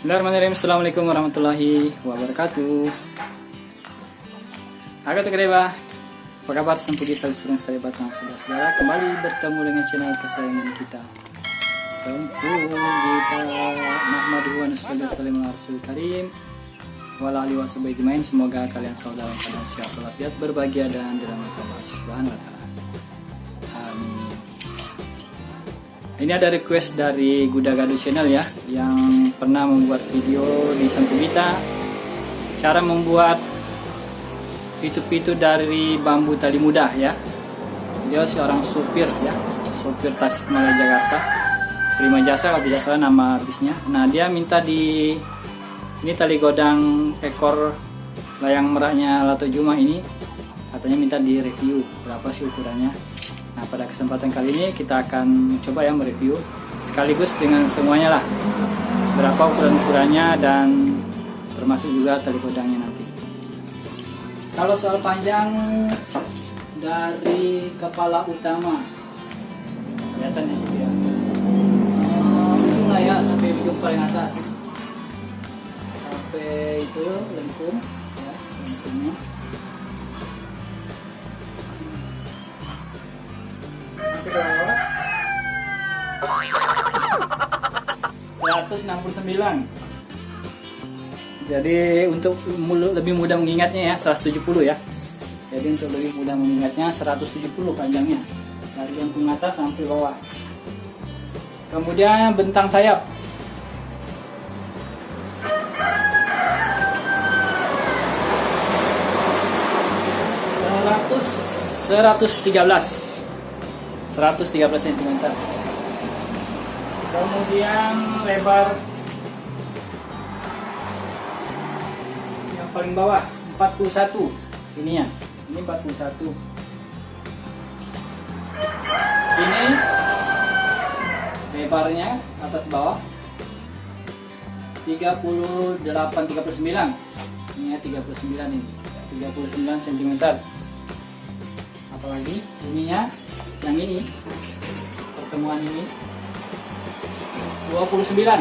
Bismillahirrahmanirrahim. Assalamualaikum warahmatullahi wabarakatuh. Agak terkeba. Apa kabar sempugi saudara batang saudara? Kembali bertemu dengan channel kesayangan kita. Sempugi kita Muhammadu wa sallallahu alaihi karim. Wala alihi washabihi. Semoga kalian selalu dalam keadaan sehat walafiat, berbahagia dan dirahmati Allah Subhanahu wa taala. Amin. Ini ada request dari Guda Gado Channel ya, yang pernah membuat video di Sempugita, cara membuat pitu-pitu dari bambu tali mudah ya. Dia seorang supir ya, supir Tasikmalaya Jakarta, Prima Jasa kalau tidak salah nama bisnya. Nah, dia minta ini tali godang ekor layang meraknya Lato Juma ini, katanya minta di review berapa sih ukurannya. Nah, pada kesempatan kali ini kita akan coba ya mereview sekaligus dengan semuanya lah, berapa ukurannya dan termasuk juga tali godangnya nanti. Kalau soal panjang dari kepala utama kelihatan ya sih ya, ujung lah ya, sampai ujung paling atas, sampai itu lengkung ya, lengkungnya. Sampai ke bawah 169. Jadi untuk lebih mudah mengingatnya ya 170 ya. Jadi untuk lebih mudah mengingatnya 170 panjangnya dari lengkung atas sampai bawah. Kemudian bentang sayap 113 cm. Kemudian lebar yang paling bawah 41 ininya. Ini 41. Ini lebarnya atas bawah 39. Ini ya 39 ini. 39 cm. Apalagi ininya yang ini, pertemuan ini 29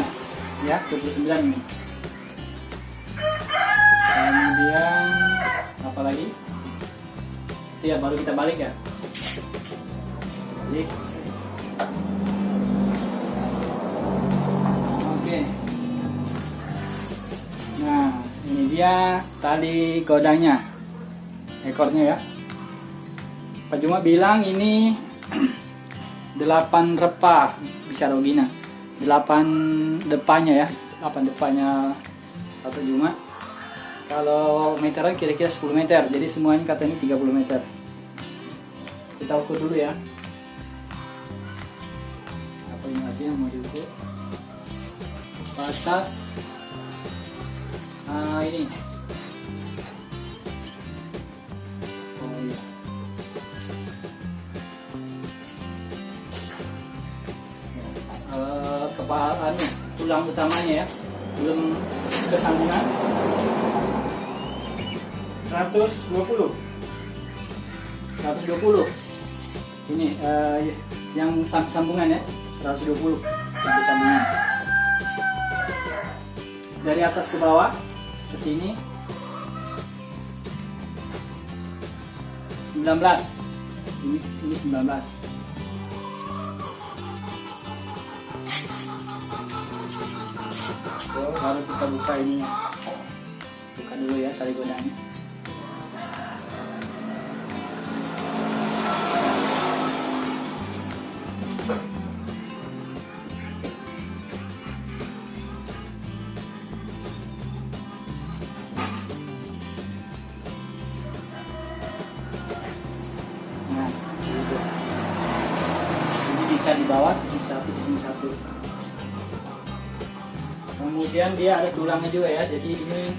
ya, 29 ini. Kemudian apa lagi? Ya baru kita balik ya, balik. Oke. Nah, ini dia tali godangnya, ekornya ya. Pak Juma bilang ini 8 repa bisa rogina, 8 depannya ya, 8 depannya Pak Juma. Kalau meteran kira-kira 10 meter, jadi semuanya katanya 30 meter. Kita ukur dulu ya, apa ini lagi yang mau diukur. Batas ini kepalannya, tulang utamanya ya, belum kesambungan 120 ini yang sambungan ya, 120 sampai sambungan dari atas ke bawah ke sini 19, ini 19. Baru kita buka ininya, buka dulu ya tali godangnya. Nah, gitu. Ini bisa di bawah, di sini satu, di sini satu. Kemudian dia ada tulangnya juga ya, jadi ini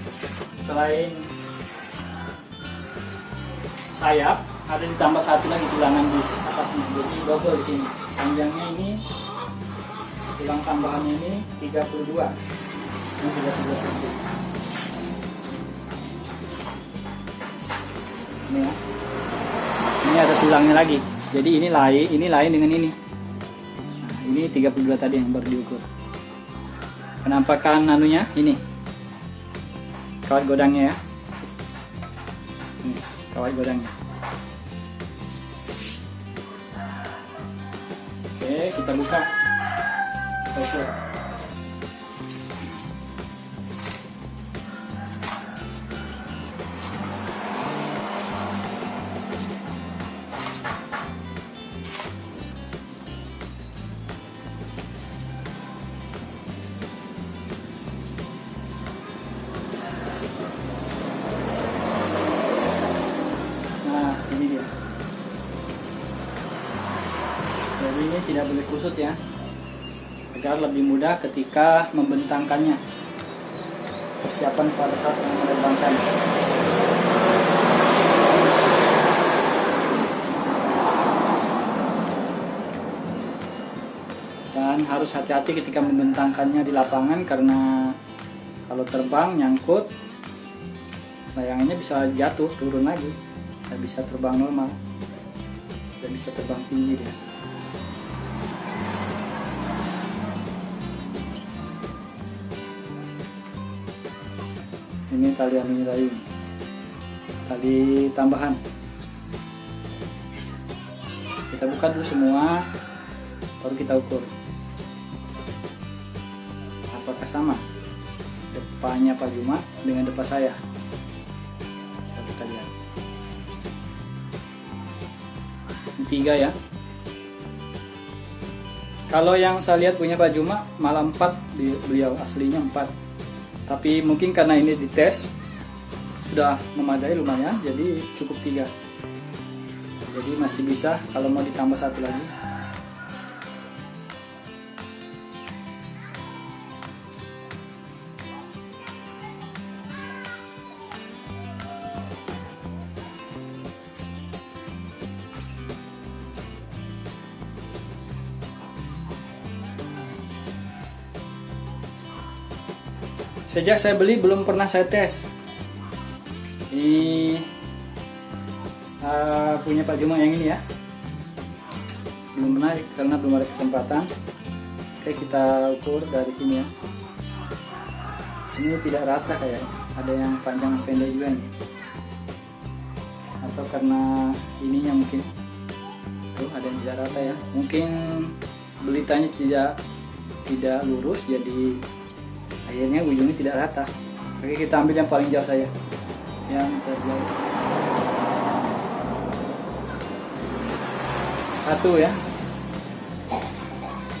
selain sayap ada ditambah satu lagi tulangan di atasnya, jadi double di sini. Panjangnya ini tulang tambahannya ini 32. Ini 32 cm. Ini ya. Ini ada tulangnya lagi. Jadi ini lain dengan ini. Nah, ini 32 tadi yang baru diukur. penampakan anunya ini, kawat godangnya ya. Ini kawat godangnya. Oke, kita buka. Oke. Nah, ini dia. Jadi ini tidak boleh kusut ya, agar lebih mudah ketika membentangkannya. Persiapan pada saat menerbangkan. Dan harus hati-hati ketika membentangkannya di lapangan, karena kalau terbang nyangkut, layangannya bisa jatuh turun lagi, tidak bisa terbang normal, tidak bisa terbang tinggi dia. Ini tali anunya tali tambahan. Kita buka dulu semua, baru kita ukur apakah sama depannya Pak Juma dengan depan saya. Kita lihat. Ini 3 ya. Kalau yang saya lihat punya Pak Juma malah 4, beliau aslinya 4. Tapi mungkin karena ini dites sudah memadai lumayan, jadi cukup 3. Jadi masih bisa kalau mau ditambah 1 lagi. Sejak saya beli belum pernah saya tes. Ini punya Pak Juma yang ini ya. Belum pernah karena belum ada kesempatan. Oke, kita ukur dari sini ya. Ini tidak rata kayaknya. Ada yang panjang pendek juga nih. Atau karena ininya mungkin. Tuh ada yang tidak rata ya. Mungkin belitanya tidak lurus, jadi akhirnya ujungnya tidak rata. Oke, kita ambil yang paling jauh saja, yang terjauh. 1 ya.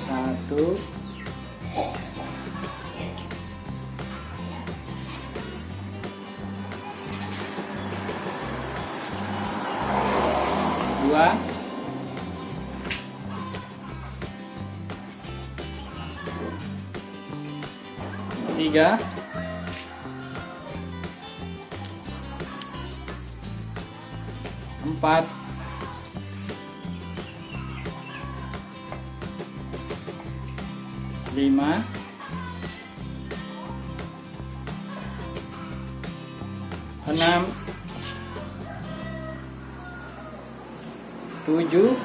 1. 2. 3. 4. 5. 6. 7.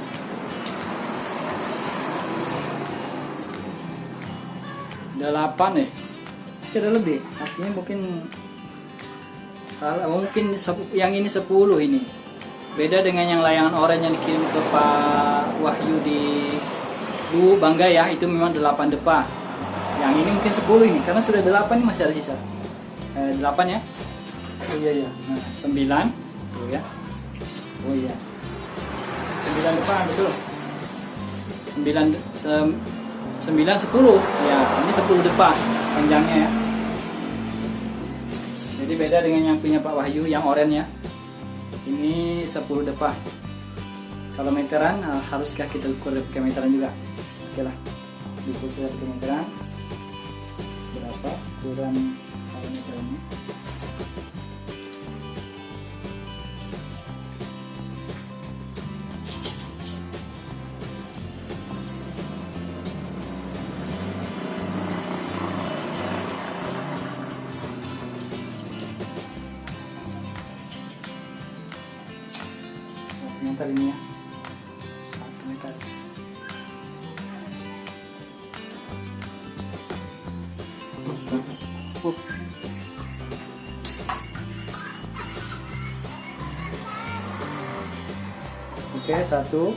8 masih ada lebih, artinya mungkin salah, mungkin yang ini 10 ini. Beda dengan yang layangan oranye yang dikirim ke Pak Wahyu di Bangga ya, itu memang 8 depa. Yang ini mungkin 10 ini, karena sudah 8 ini masih ada sisa. 8 ya. Oh iya. Nah, 9. Tuh ya. Oh iya. 9 depan betul. 9 10. Ya, ini 10 depan panjangnya ya. Jadi beda dengan yang punya Pak Wahyu yang oranye ya. Ini 10 depa. Kalau meteran haruskah kita ukur pakai meteran juga? Oke lah. Diukur saja pakai meteran. Berapa ukuran kalau meterannya? Meter ini ya, 1 meter. Oke, 1.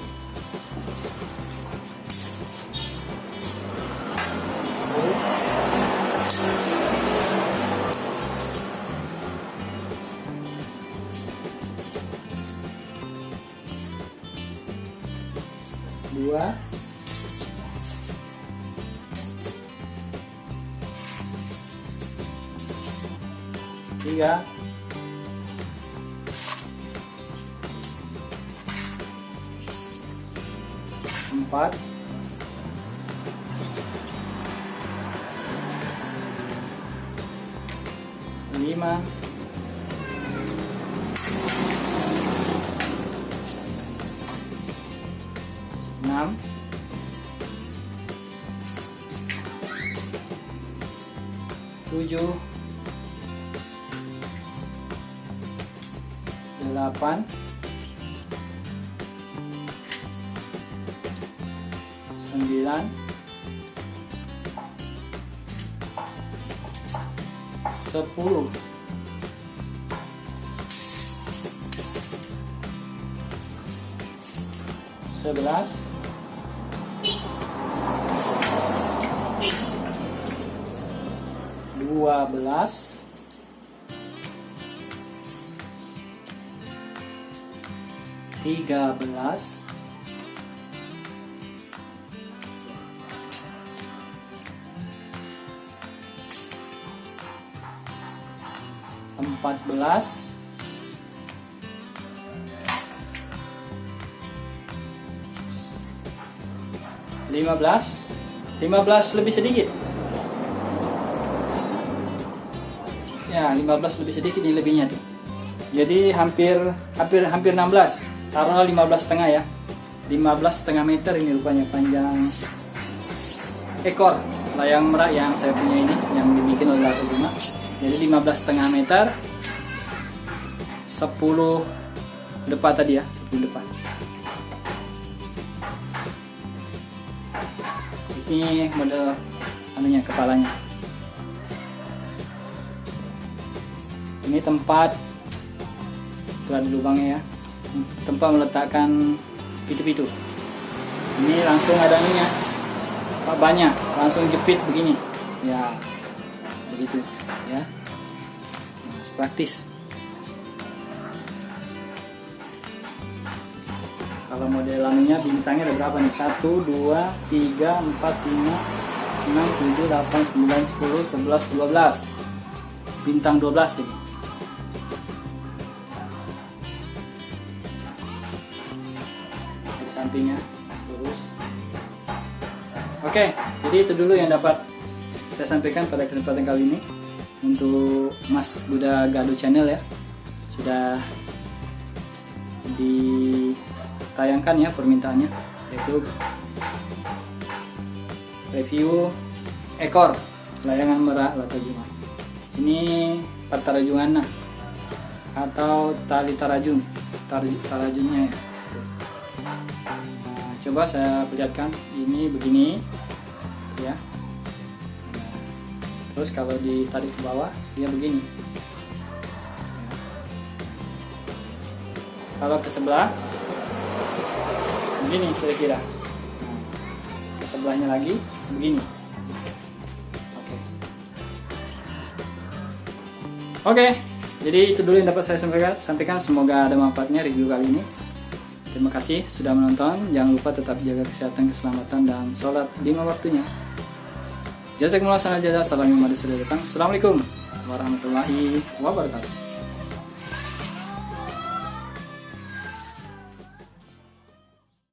Dua. Tiga. Empat. Lima. Enam. Tujuh. 8. 9. 10. 11. 12. 13. 14. 15 lebih sedikit. Ya, 15 lebih sedikit ini lebihnya tuh. Jadi hampir 16. Taruhlah 15,5 ya. 15,5 meter ini rupanya panjang ekor layang merak yang saya punya ini, yang dibikin oleh Lato Bima. Jadi 15,5 meter, 10 depan tadi ya, 10 depan. Ini model anunya, kepalanya. Ini tempat, itu ada lubangnya ya, tempat meletakkan pitu-pitu. Ini langsung ada anunya, banyak, langsung jepit begini ya, begitu ya. Nah, praktis. Kalau model anunya bintangnya ada berapa nih? 1, 2, 3, 4, 5, 6, 7, 8, 9, 10, 11, 12. Bintang 12 ini. Di sampingnya lurus. Oke, jadi itu dulu yang dapat saya sampaikan pada kesempatan kali ini untuk Mas Buddha Galuh Channel ya. Sudah ditayangkan ya permintaannya, yaitu review ekor layangan merak Lato Bima. Ini tarajungan atau tali tarajunnya ya. Nah, coba saya perlihatkan, ini begini ya. Nah, terus kalau ditarik ke bawah dia begini. Kalau ke sebelah begini kira-kira. Nah, ke sebelahnya lagi begini. Oke, jadi itu dulu yang dapat saya sampaikan. Semoga ada manfaatnya review kali ini. Terima kasih sudah menonton. Jangan lupa tetap jaga kesehatan, keselamatan, dan sholat 5 waktunya. Jazakumullah khairan. Assalamualaikum warahmatullahi wabarakatuh.